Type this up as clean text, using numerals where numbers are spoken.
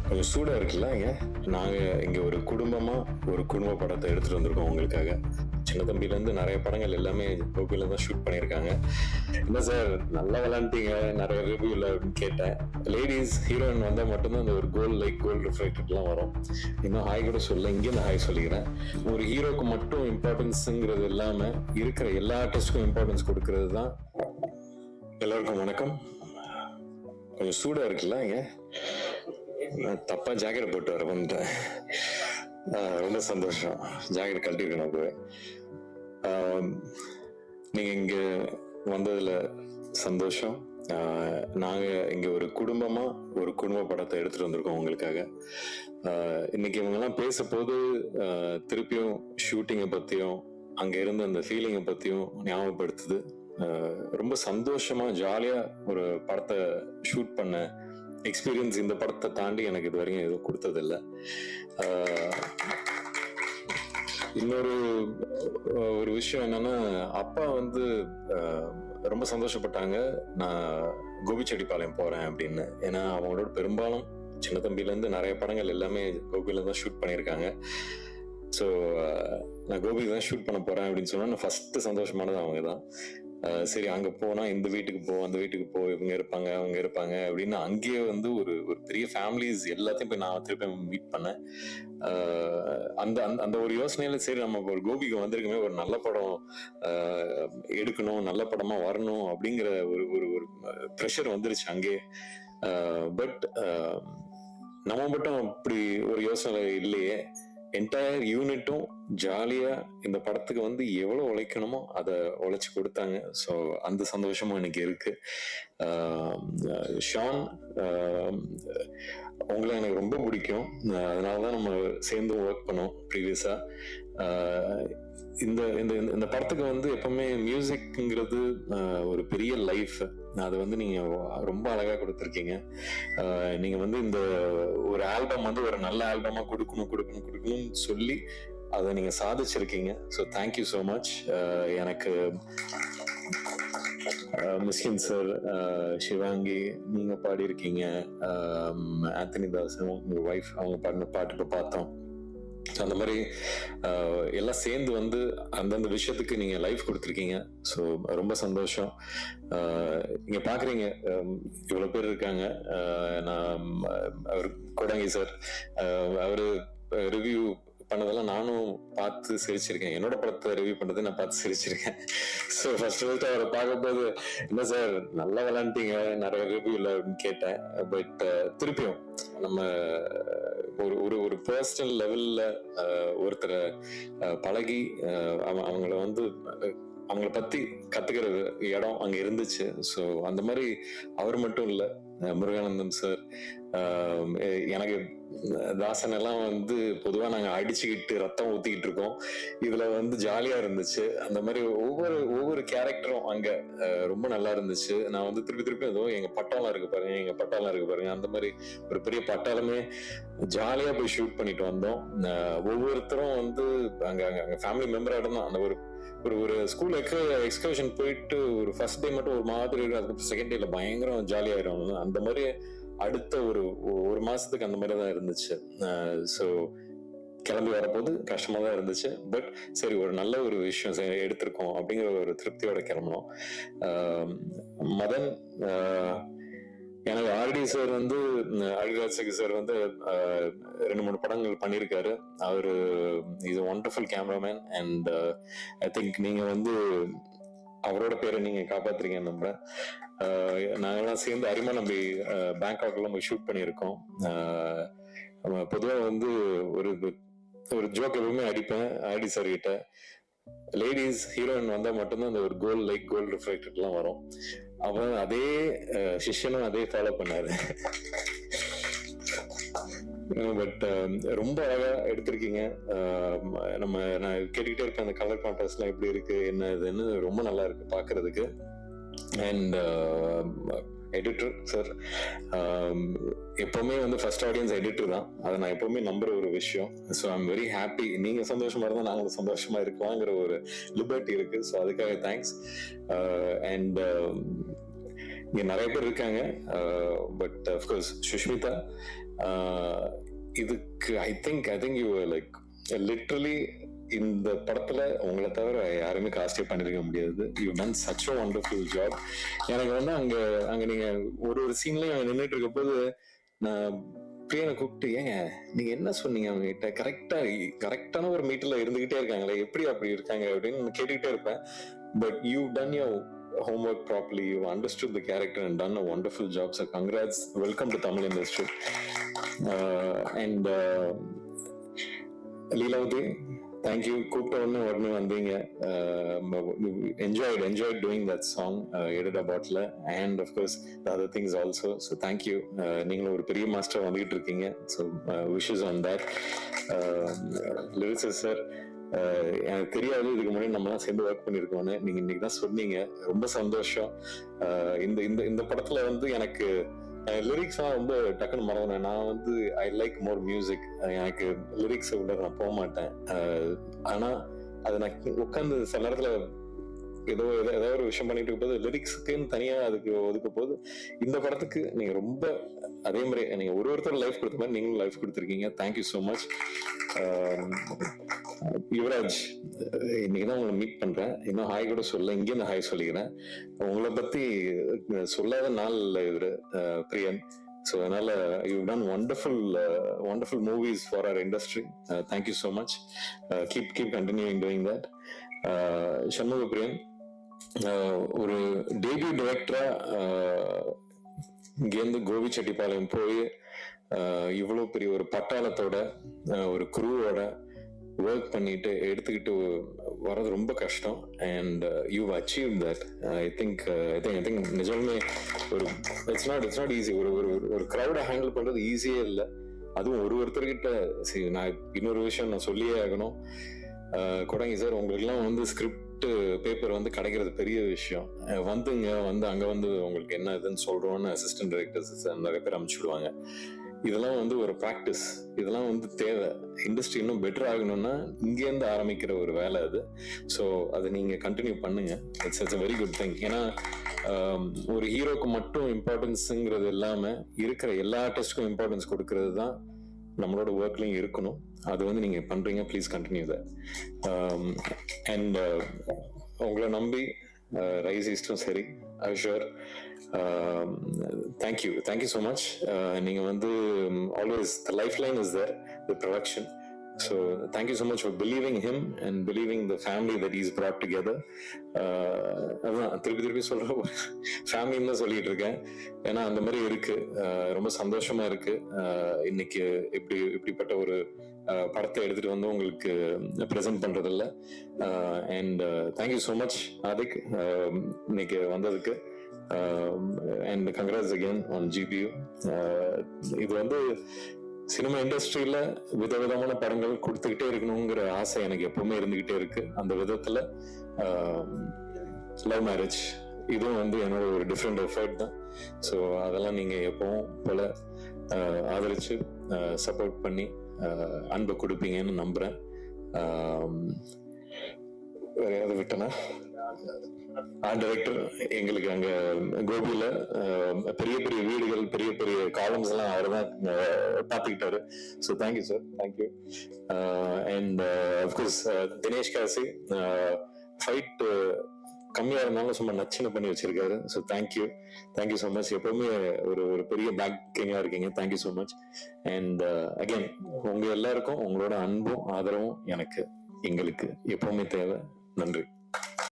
கொஞ்சம் சூடாக இருக்குல்ல. நாங்கள் இங்கே ஒரு குடும்ப படத்தை எடுத்துகிட்டு வந்திருக்கோம் உங்களுக்காக. சின்ன தம்பிலேருந்து நிறைய படங்கள் எல்லாமே கோபியில் தான் ஷூட் பண்ணியிருக்காங்க. என்ன சார் நல்லா விளாண்டுட்டீங்க, நிறைய ரிவ்யூவில் அப்படின்னு கேட்டேன். லேடிஸ் ஹீரோயின் வந்தால் மட்டும்தான் அந்த ஒரு கோல்டு ரிஃப்ளெக்டட்லாம் வரும். இன்னும் ஹாய் கூட சொல்ல, இங்கேருந்து ஹாய் சொல்லிக்கிறேன். ஒரு ஹீரோக்கு மட்டும் இம்பார்ட்டன்ஸுங்கிறது இல்லாமல் இருக்கிற எல்லா ஆர்டிஸ்டுக்கும் இம்பார்ட்டன்ஸ் கொடுக்கறது தான். எல்லாருக்கும் வணக்கம். கொஞ்சம் சூடாக இருக்குல்ல. தப்பா ஜாக்கெட் போட்டு வர வந்துட்டேன். ரொம்ப சந்தோஷம். ஜாக்கெட் கழட்டிருக்கணும் அப்பவே. நீங்க இங்க வந்ததுல சந்தோஷம். நாங்க இங்க ஒரு குடும்ப படத்தை எடுத்துட்டு வந்திருக்கோம் உங்களுக்காக. இன்னைக்கு இவங்கெல்லாம் பேச போது திருப்பியும் ஷூட்டிங்கை பத்தியும் அங்க இருந்த அந்த ஃபீலிங்கை பத்தியும் ஞாபகப்படுத்துது. ரொம்ப சந்தோஷமா ஜாலியா ஒரு படத்தை ஷூட் பண்ண எக்ஸ்பீரியன்ஸ் இந்த படத்தை தாண்டி எனக்கு இது வரைக்கும் எதுவும் கொடுத்ததில்லை. இன்னொரு விஷயம் என்னன்னா, அப்பா ரொம்ப சந்தோஷப்பட்டாங்க நான் கோபிச்செட்டிப்பாளையம் போறேன் அப்படின்னு. ஏன்னா அவங்களோட பெரும்பாலும் சின்ன தம்பில இருந்து நிறைய படங்கள் எல்லாமே கோபியில தான் ஷூட் பண்ணியிருக்காங்க. ஸோ நான் கோபிக்கு தான் ஷூட் பண்ண போறேன் அப்படின்னு சொன்னா நான் ஃபர்ஸ்ட் சந்தோஷமானது அவங்க தான். சரி அங்க போனா இந்த வீட்டுக்கு போ, அந்த வீட்டுக்கு போ, இவங்க இருப்பாங்க அவங்க இருப்பாங்க அப்படின்னு அங்கேயே ஒரு பெரிய ஃபேமிலிஸ் எல்லாத்தையும் போய் நான் திருப்பி மீட் பண்ணேன். அந்த அந்த ஒரு யோசனையில சரி நம்ம ஒரு கோபிக்கு வந்திருக்குமே, ஒரு நல்ல படம் எடுக்கணும், நல்ல படமா வரணும் அப்படிங்கிற ஒரு ப்ரெஷர் வந்துருச்சு அங்கே. பட் நம்ம மட்டும் அப்படி ஒரு யோசனை இல்லையே. என்டையர் யூனிட்டும் ஜாலியா இந்த படத்துக்கு எவ்வளவு உழைக்கணுமோ அதை உழைச்சு கொடுத்தாங்க. ஸோ அந்த சந்தோஷமும் எனக்கு இருக்கு. ஷான், உங்களை எனக்கு ரொம்ப பிடிக்கும். அதனாலதான் நம்ம சேர்ந்து ஒர்க் பண்ணோம் ப்ரீவியஸா. இந்த இந்த படத்துக்கு எப்பவுமே மியூசிக்ங்கிறது ஒரு பெரிய லைஃப். அது நீங்க ரொம்ப அழகா கொடுத்துருக்கீங்க. நீங்க இந்த ஒரு ஆல்பம் ஒரு நல்ல ஆல்பமா கொடுக்கணும்னு சொல்லி அதை நீங்க சாதிச்சிருக்கீங்க. So thank you so much. எனக்கு மிஸ்கின் சார், சிவாங்கி நீங்க பாடியிருக்கீங்க, ஆந்தனி தாசன் உங்க ஒய்ஃப் அவங்க பாடின பாட்டுக்கு பார்த்தோம். அந்த மாதிரி எல்லாம் சேர்ந்து அந்தந்த விஷயத்துக்கு நீங்க லைஃப் கொடுத்துருக்கீங்க. ஸோ ரொம்ப சந்தோஷம். நீங்க பாக்குறீங்க இவ்வளவு பேர் இருக்காங்க. நான் அவர் கொடங்கி சார் அவரு ரிவ்யூ பண்ணதெல்லாம் நானும் பார்த்து சிரிச்சிருக்கேன். என்னோட படத்தை ரிவ்யூ பண்ணதை நான் பார்த்து சிரிச்சிருக்கேன். ஸோ ஃபர்ஸ்ட் அவரை பார்க்கும்போது என்ன சார் நல்லா விளாண்டுட்டீங்க, நிறைய ரிவ்யூ இல்லை அப்படின்னு கேட்டேன். பட் திருப்பியும் நம்ம ஒரு பர்சனல் லெவல்ல ஒருத்தரை பழகி அவங்கள பத்தி கத்துக்கிற இடம் அங்க இருந்துச்சு. ஸோ அந்த மாதிரி அவர் மட்டும் இல்லை, முருகானந்தம் சார், எனக்கு தாசன் எல்லாம் பொதுவா நாங்க அடிச்சுக்கிட்டு ரத்தம் ஊத்திக்கிட்டு இருக்கோம். இதுல ஜாலியா இருந்துச்சு. அந்த மாதிரி ஒவ்வொரு கேரக்டரும் அங்க ரொம்ப நல்லா இருந்துச்சு. நான் திருப்பி ஏதோ எங்க பட்டாளம் இருக்கு பாருங்க, அந்த மாதிரி ஒரு பெரிய பட்டாளமே ஜாலியா போய் ஷூட் பண்ணிட்டு வந்தோம். ஒவ்வொருத்தரும் அங்க ஃபேமிலி மெம்பரா இருந்தா அந்த ஒரு ஸ்கூல் எக்ஸ்கர்ஷன் போயிட்டு ஒரு ஃபர்ஸ்ட் டே மட்டும் ஒரு மாதிரி இருக்கும், அதுக்கு செகண்ட் டேல பயங்கரம் ஜாலியாயிரும். அந்த மாதிரி அடுத்த ஒரு மாசத்துக்கு அந்த மாதிரி தான் இருந்துச்சு. ஸோ கிளம்பி வரப்போது கஷ்டமா தான் இருந்துச்சு. பட் சரி ஒரு நல்ல ஒரு விஷயம் எடுத்திருக்கோம் அப்படிங்கிற ஒரு திருப்தியோட கிளம்பணும். மதன், எனக்கு ஆர்டி சார் அழிராஜ் சார் 2-3 படங்கள் பண்ணியிருக்காரு. அவரு is wonderful cameraman. And I think நீங்க அவரோட பேரை நீங்க காப்பாத்துறீங்க நம்புறேன். நாங்கெல்லாம் சேர்ந்து அரிமா நம்பி பேங்காக்ல போய் ஷூட் பண்ணியிருக்கோம். பொதுவா ஒரு ஜோக் எப்பவுமே அடிப்பேன் ஆர்டி சார் கிட்ட. லேடிஸ் ஹீரோயின் வந்தா மட்டும்தான் அந்த ஒரு கோல்டு ரிஃப்ளெக்டட்லாம் வரும். அவன் அதே சிஷ்யனும் அதே ஃபாலோ பண்ணாரு. பட் ரொம்ப அழகா எடுத்திருக்கீங்க. நான் கேட்டுக்கிட்டே இருக்கேன் அந்த கலர் கான்ட்ராஸ்ட் எல்லாம் எப்படி இருக்கு என்ன இதுன்னு. ரொம்ப நல்லா இருக்கு பாக்குறதுக்கு. அண்ட் எடிட்டர் சார், எப்பவுமே ஃபர்ஸ்ட் ஆடியன்ஸ் எடிட்டர் தான். அதை நான் எப்பவுமே நம்புற ஒரு விஷயம். So I'm very happy. நீங்க சந்தோஷமா இருந்தா நாங்களும் சந்தோஷமா இருக்கலாங்கிற ஒரு லிபர்ட்டி இருக்கு. ஸோ அதுக்காக தேங்க்ஸ். அண்ட் இங்க நிறைய பேர் இருக்காங்க. பட் அஃப்கோர்ஸ் சுஷ்மிதா, இதுக்கு I think you like literally இந்த படத்துல உங்களை தவிர யாருமே காஸ்டே பண்ணிருக்க முடியாது. You done such a wonderful job. எனக்கு வந்து அங்க நீங்க ஒரு சீன்லயும் நின்றுட்டு இருக்க போது நான் பிரியனை கூப்பிட்டு, ஏங்க நீங்க என்ன சொன்னீங்க அவங்க கிட்ட, கரெக்டான ஒரு மீட்டர்ல இருந்துகிட்டே இருக்காங்களே, எப்படி அப்படி இருக்காங்க அப்படின்னு கேட்டுக்கிட்டே இருப்பேன். But you done your homework properly, you understood the character and done a wonderful job, so congrats, welcome to Tamil industry. And Leelavati, thank you, கூப்பிட்ட உடனே வந்தீங்க. enjoyed doing that song, Edda Bottle, and of course the other things also, so thank you. நீங்களும் ஒரு பெரிய master வந்துகிட்டு இருக்கீங்க, so wishes on that. Lyricist sir, எனக்கு தெரியாது இதுக்கு முன்னாடி நம்மலாம் சேர்ந்து ஒர்க் பண்ணிருக்கோம்னு, நீங்க இன்னைக்கு தான் சொன்னீங்க, ரொம்ப சந்தோஷம். இந்த படத்துல வந்து எனக்கு லிரிக்ஸ் ரொம்ப டக்குன்னு மறந்தேன். நான் வந்து ஐ லைக் மோர் மியூசிக், எனக்கு லிரிக்ஸ் உள்ள நான் போக மாட்டேன். ஆனா அது நான் உட்காந்து சில நேரத்துல ஏதாவது ஒரு விஷயம் பண்ணிட்டு இருக்கும் போது லிரிக்ஸுக்குன்னு தனியா அதுக்கு ஒதுக்க போது, இந்த படத்துக்கு நீங்க ரொம்ப அதே மாதிரி நீங்க ஒருத்தர் லைஃப் கொடுத்த மாதிரி நீங்களும் லைஃப் கொடுத்துருக்கீங்க. Thank you so much. யுவராஜ், இன்னைக்கு தான் உங்களை மீட் பண்றேன், இன்னும் ஹாய் கூட சொல்ல, இங்கே இந்த ஹாய் சொல்லிக்கிறேன். உங்களை பத்தி சொல்லாத நாள் இல்லை இவரு பிரியன். ஸோ அதனால you done wonderful movies for our industry. Thank you so much. Keep continuing doing that. Shanmuga Priyan, ஒரு டேபியூ டைரக்டரா இங்கேருந்து கோபிச்செட்டிப்பாளையம் போய் இவ்வளவு பெரிய ஒரு பட்டாளத்தோட ஒரு குரூவோட ஒர்க் பண்ணிட்டு எடுத்துக்கிட்டு வர்றது ரொம்ப கஷ்டம். And you achieve that. I think நிஜமே ஒரு இட்ஸ் நாட் ஈஸி. ஒரு க்ரௌடை ஹேண்டில் பண்றது ஈஸியே இல்லை. அதுவும் ஒருத்தர்கிட்ட. சரி, நான் இன்னொரு விஷயம் நான் சொல்லியே ஆகணும். கொடங்கி சார், உங்களுக்குலாம் வந்து ஸ்கிரிப்ட் பேப்பர் வந்து கிடைக்கிறது பெரிய விஷயம். அங்க வந்து உங்களுக்கு என்ன இதுன்னு சொல்றோம்னு அசிஸ்டன்ட் டைரக்டர்ஸ் நிறைய பேர் அனுப்பிச்சுடுவாங்க. இதெல்லாம் வந்து ஒரு ப்ராக்டிஸ், இதெல்லாம் வந்து தேவை. இண்டஸ்ட்ரி இன்னும் பெட்டர் ஆகணும்னா இங்கேருந்து ஆரம்பிக்கிற ஒரு வேலை அது. ஸோ அதை நீங்க கண்டினியூ பண்ணுங்க. It's very good thing. ஏன்னா ஒரு ஹீரோக்கு மட்டும் இம்பார்ட்டன்ஸுங்கிறது இல்லாம இருக்கிற எல்லா ஆர்டிஸ்டுக்கும் இம்பார்ட்டன்ஸ் கொடுக்கறது தான் நம்மளோட ஒர்க்லையும் இருக்கணும். அது வந்து நீங்க பண்றீங்க. Please continue that. அண்ட் உங்களை நம்பி ரைஸ் ஈஸ்டும் சரி, அஷூர். Thank you so much. நீங்க வந்து always the life line is there, the production. So thank you so much for believing him and believing the family that he's brought together. திருப்பி சொல்ற ஃபேமிலின்னு தான் சொல்லிட்டு இருக்கேன். ஏன்னா அந்த மாதிரி இருக்கு. ரொம்ப சந்தோஷமா இருக்கு. இன்னைக்கு இப்படிப்பட்ட ஒரு படத்தை எடுத்துட்டு வந்து உங்களுக்கு ப்ரெசென்ட் பண்றதில்ல. And thank you so much Adhik இன்னைக்கு வந்ததுக்கு. And congrats again on GPU. இது வந்து சினிமா இண்டஸ்ட்ரியில விதவிதமான படங்கள் கொடுத்துக்கிட்டே இருக்கணுங்கிற ஆசை எனக்கு எப்பவுமே இருந்துகிட்டே இருக்கு. அந்த விதத்துல லவ் மேரேஜ் இதுவும் வந்து என்னோட ஒரு டிஃப்ரெண்ட் எஃபர்ட் தான். ஸோ அதெல்லாம் நீங்க எப்பவும் போல ஆதரிச்சு சப்போர்ட் பண்ணி அன்பை கொடுப்பீங்கன்னு நம்புறேன். வேற யாராவது விட்டனா? ஆர்ட் டைரக்டர் எங்களுக்கு அங்க கோபியில பெரிய பெரிய வீடுகள், பெரிய பெரிய காலம்ஸ் எல்லாம் அவர் தான் பார்த்துக்கிட்டாரு. So thank you sir, thank you. And of course Dinesh Kasi, fight கம்மியா இருந்தாலும் சும்மா நச்சுன்னு பண்ணி வச்சிருக்காரு. So thank you so much. எப்பவுமே ஒரு பெரிய பேக்கிங்கா இருக்கீங்க. Thank you so much. And again உங்க எல்லாருக்கும் உங்களோட அன்பும் ஆதரவும் எங்களுக்கு எப்பவுமே தேவை. நன்றி.